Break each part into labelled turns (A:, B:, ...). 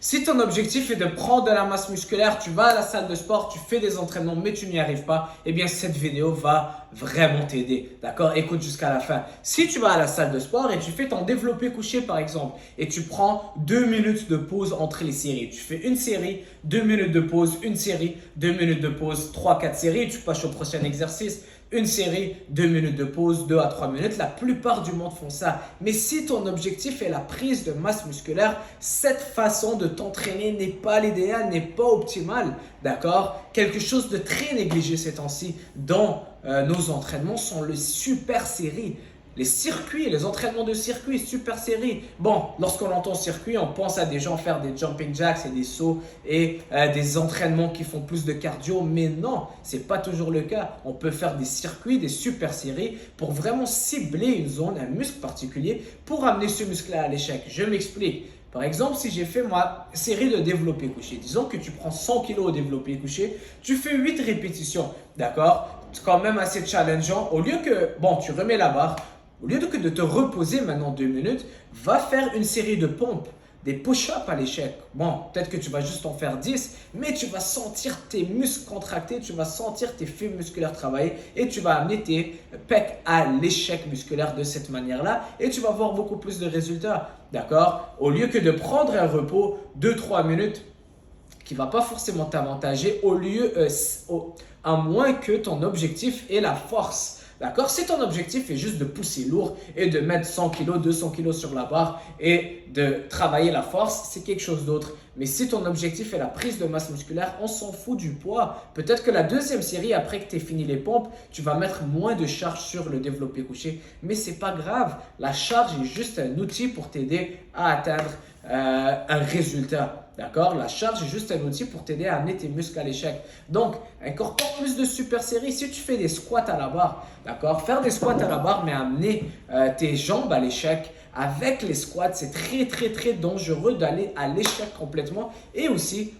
A: Si ton objectif est de prendre de la masse musculaire, tu vas à la salle de sport, tu fais des entraînements, mais tu n'y arrives pas, eh bien cette vidéo va vraiment t'aider. D'accord? Écoute jusqu'à la fin. Si tu vas à la salle de sport et tu fais ton développé couché par exemple, et tu prends 2 minutes de pause entre les séries, tu fais une série, 2 minutes de pause, une série, 2 minutes de pause, 3-4 séries, tu passes au prochain exercice. Une série, 2 minutes de pause, 2 à 3 minutes. La plupart du monde font ça. Mais si ton objectif est la prise de masse musculaire, cette façon de t'entraîner n'est pas l'idéal, n'est pas optimale. D'accord? Quelque chose de très négligé ces temps-ci dans nos entraînements sont les super séries. Les circuits, les entraînements de circuit, super série. Bon, lorsqu'on entend circuit, on pense à des gens faire des jumping jacks et des sauts et des entraînements qui font plus de cardio. Mais non, c'est pas toujours le cas. On peut faire des circuits, des super séries pour vraiment cibler une zone, un muscle particulier pour amener ce muscle-là à l'échec. Je m'explique. Par exemple, si j'ai fait ma série de développé couché, disons que tu prends 100 kg au développé couché, tu fais 8 répétitions, d'accord? C'est quand même assez challengeant. Au lieu que, bon, tu remets la barre, au lieu de te reposer maintenant 2 minutes, va faire une série de pompes, des push-ups à l'échec. Bon, peut-être que tu vas juste en faire 10, mais tu vas sentir tes muscles contractés, tu vas sentir tes fibres musculaires travailler et tu vas amener tes pecs à l'échec musculaire de cette manière-là et tu vas voir beaucoup plus de résultats. D'accord? Au lieu que de prendre un repos 2-3 minutes qui ne va pas forcément t'avantager, à moins que ton objectif est la force. D'accord? Si ton objectif est juste de pousser lourd et de mettre 100 kg, 200 kg sur la barre et de travailler la force, c'est quelque chose d'autre. Mais si ton objectif est la prise de masse musculaire, on s'en fout du poids. Peut-être que la deuxième série, après que tu aies fini les pompes, tu vas mettre moins de charge sur le développé couché. Mais ce n'est pas grave. La charge est juste un outil pour t'aider à atteindre un résultat. D'accord? La charge est juste un outil pour t'aider à amener tes muscles à l'échec. Donc, incorpore plus de super séries. Si tu fais des squats à la barre, d'accord? Faire des squats à la barre, mais amener tes jambes à l'échec. Avec les squats, c'est très, très, très dangereux d'aller à l'échec complètement. Et aussi,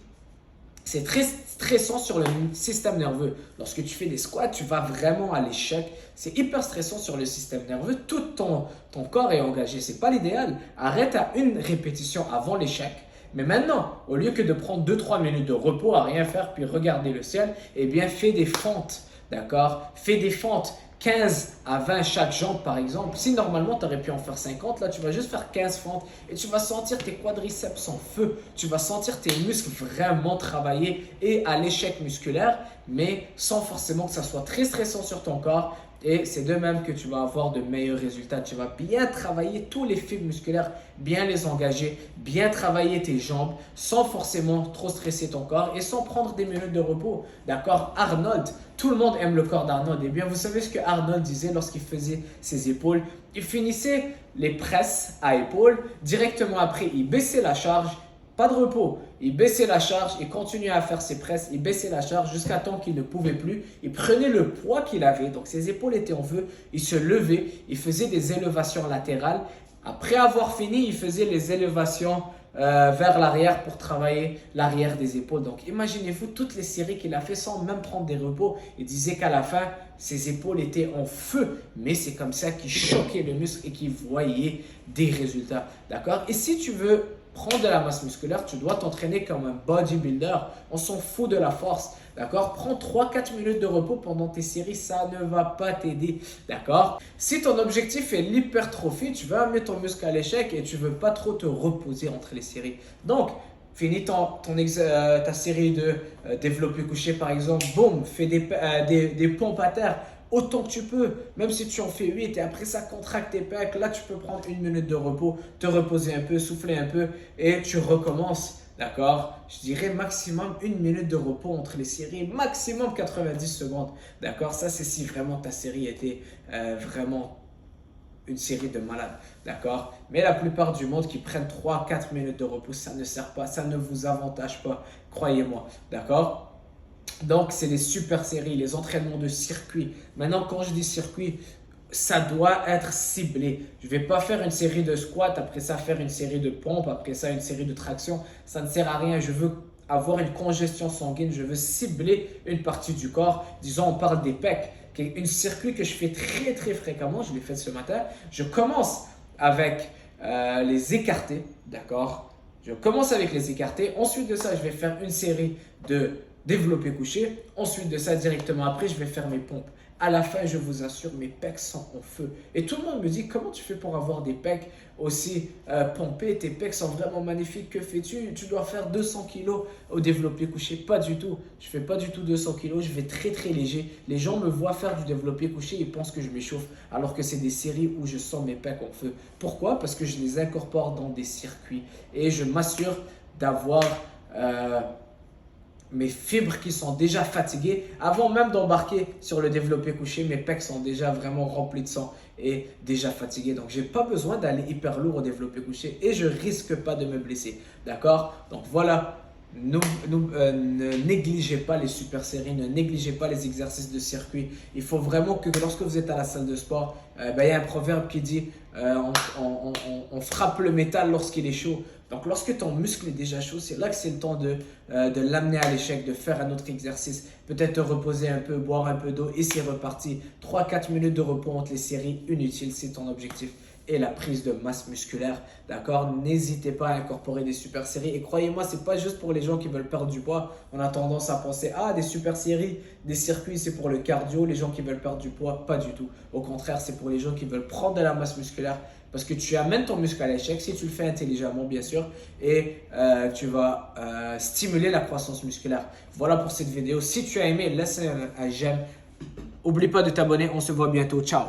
A: c'est très stressant sur le système nerveux. Lorsque tu fais des squats, tu vas vraiment à l'échec. C'est hyper stressant sur le système nerveux. Tout ton corps est engagé. Ce n'est pas l'idéal. Arrête à une répétition avant l'échec. Mais maintenant, au lieu que de prendre 2-3 minutes de repos à rien faire puis regarder le ciel, eh bien, fais des fentes. D'accord? Fais des fentes. 15 à 20 chaque jambe par exemple. Si normalement tu aurais pu en faire 50, là tu vas juste faire 15 fentes et tu vas sentir tes quadriceps en feu. Tu vas sentir tes muscles vraiment travailler et à l'échec musculaire, mais sans forcément que ça soit très stressant sur ton corps. Et c'est de même que tu vas avoir de meilleurs résultats. Tu vas bien travailler tous les fibres musculaires, bien les engager, bien travailler tes jambes sans forcément trop stresser ton corps et sans prendre des minutes de repos. D'accord? Arnold, tout le monde aime le corps d'Arnold. Eh bien, vous savez ce que Arnold disait lorsqu'il faisait ses épaules? Il finissait les presses à épaules. Directement après, il baissait la charge. Pas de repos. Il baissait la charge, il continuait à faire ses presses, il baissait la charge jusqu'à temps qu'il ne pouvait plus. Il prenait le poids qu'il avait, donc ses épaules étaient en feu, il se levait, il faisait des élévations latérales. Après avoir fini, il faisait les élévations vers l'arrière pour travailler l'arrière des épaules. Donc imaginez-vous toutes les séries qu'il a fait sans même prendre des repos. Il disait qu'à la fin, ses épaules étaient en feu, mais c'est comme ça qu'il choquait le muscle et qu'il voyait des résultats. D'accord? Et si tu veux prendre de la masse musculaire, tu dois t'entraîner comme un bodybuilder. On s'en fout de la force. D'accord? Prends 3-4 minutes de repos pendant tes séries, ça ne va pas t'aider. D'accord? Si ton objectif est l'hypertrophie, tu vas amener ton muscle à l'échec et tu ne veux pas trop te reposer entre les séries. Donc, finis ta série de développé couché par exemple. Boum, fais des pompes à terre. Autant que tu peux, même si tu en fais 8 et après ça contracte tes pecs, là tu peux prendre une minute de repos, te reposer un peu, souffler un peu et tu recommences, d'accord? Je dirais maximum une minute de repos entre les séries, maximum 90 secondes, d'accord? Ça c'est si vraiment ta série était vraiment une série de malades, d'accord? Mais la plupart du monde qui prennent 3-4 minutes de repos, ça ne sert pas, ça ne vous avantage pas, croyez-moi, d'accord? Donc, c'est les super séries, les entraînements de circuit. Maintenant, quand je dis circuit, ça doit être ciblé. Je ne vais pas faire une série de squats, après ça faire une série de pompes, après ça une série de tractions. Ça ne sert à rien. Je veux avoir une congestion sanguine, je veux cibler une partie du corps. Disons, on parle des pecs. Un circuit que je fais très très fréquemment, je l'ai fait ce matin. Je commence avec les écartés, d'accord? Je commence avec les écartés. Ensuite de ça, je vais faire une série de développés couchés. Ensuite de ça, directement après, je vais faire mes pompes. À la fin, je vous assure, mes pecs sont en feu. Et tout le monde me dit, comment tu fais pour avoir des pecs aussi pompés? Tes pecs sont vraiment magnifiques. Que fais-tu? Tu dois faire 200 kilos au développé couché. Pas du tout. Je ne fais pas du tout 200 kilos. Je vais très très léger. Les gens me voient faire du développé couché. Ils pensent que je m'échauffe. Alors que c'est des séries où je sens mes pecs en feu. Pourquoi? Parce que je les incorpore dans des circuits. Et je m'assure d'avoir mes fibres qui sont déjà fatiguées. Avant même d'embarquer sur le développé couché, mes pecs sont déjà vraiment remplis de sang et déjà fatigués. Donc, je n'ai pas besoin d'aller hyper lourd au développé couché et je ne risque pas de me blesser. D'accord? Donc, voilà. Ne négligez pas les super séries, ne négligez pas les exercices de circuit. Il faut vraiment que lorsque vous êtes à la salle de sport, il y a un proverbe qui dit on frappe le métal lorsqu'il est chaud. Donc lorsque ton muscle est déjà chaud, c'est là que c'est le temps de l'amener à l'échec, de faire un autre exercice, peut-être te reposer un peu, boire un peu d'eau et c'est reparti. 3-4 minutes de repos entre les séries, inutile, c'est ton objectif. Et la prise de masse musculaire, d'accord? N'hésitez pas à incorporer des super séries. Et croyez-moi, c'est pas juste pour les gens qui veulent perdre du poids. On a tendance à penser, ah, des super séries, des circuits, c'est pour le cardio, les gens qui veulent perdre du poids. Pas du tout. Au contraire, c'est pour les gens qui veulent prendre de la masse musculaire. Parce que tu amènes ton muscle à l'échec, si tu le fais intelligemment, bien sûr, et tu vas stimuler la croissance musculaire. Voilà pour cette vidéo. Si tu as aimé, laisse un j'aime. N'oublie pas de t'abonner. On se voit bientôt. Ciao!